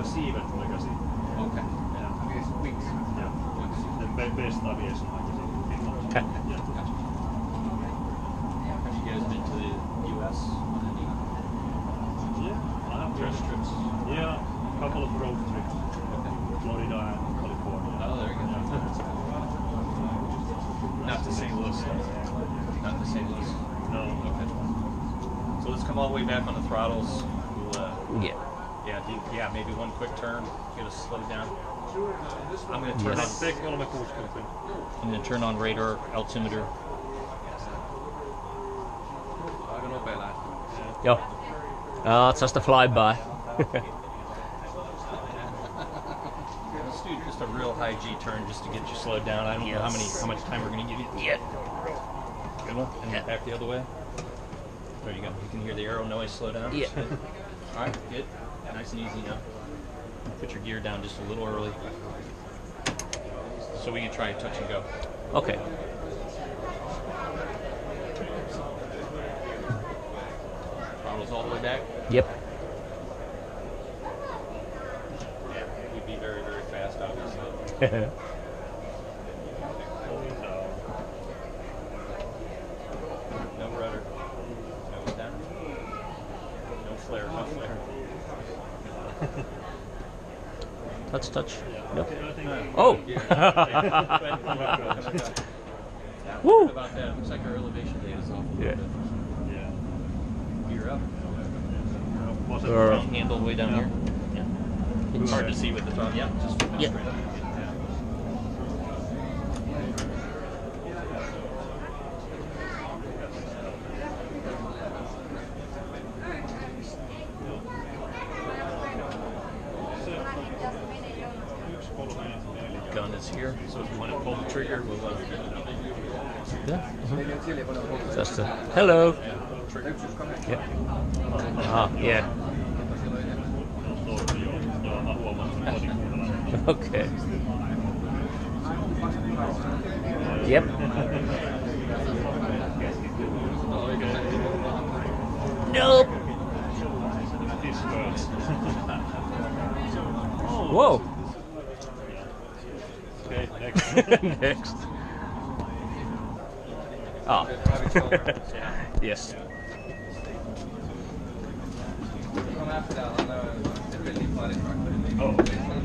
Siivet-lehden. Okay. Yeah. Weeks. Yeah. The best aviation magazine in Finland. Okay. Yeah. Have you guys been to the U.S. on any Yeah, I have treasure trips? Yeah, a couple of road trips. Okay. Florida and California. Oh, there you go. Not to St. Louis, though. Not to St. Louis. No. Okay. So let's come all the way back on the throttles. We'll, Yeah. yeah, maybe one quick turn. Get us slowed down. I'm going to turn Yes. on. I'm going to turn on radar altimeter. Aika nopea lähtö. Joo. Just a flyby. Let's do just a real high G turn just to get you slowed down. I don't know how much time we're going to give you. Yeah. Good one. And then back the other way. There you go. You can hear the aero noise slow down. Yeah. All right, good. Nice and easy now. Put your gear down just a little early. So we can try and touch and go. Okay. Throttles all the way back. Yep. Yeah, we'd be very, very fast, obviously. No rudder. Nose down. No flare, no flare. Touch. Yep. Oh! Oh! Woo! What about that? Looks like our elevation data is off a little Yeah. bit. Yeah. Gear up. Was it Front handle way down here. Yeah. It's It's- hard to see with the throttle. Yeah, just flip it Yeah. straight up. Gun is here, so if you want to pull the trigger, we'll Yeah. Just a hello. trigger. Yeah. Yeah. Okay. Yep. Nope. Whoa. Okay, next. Next. Ah. Yes. Oh, okay.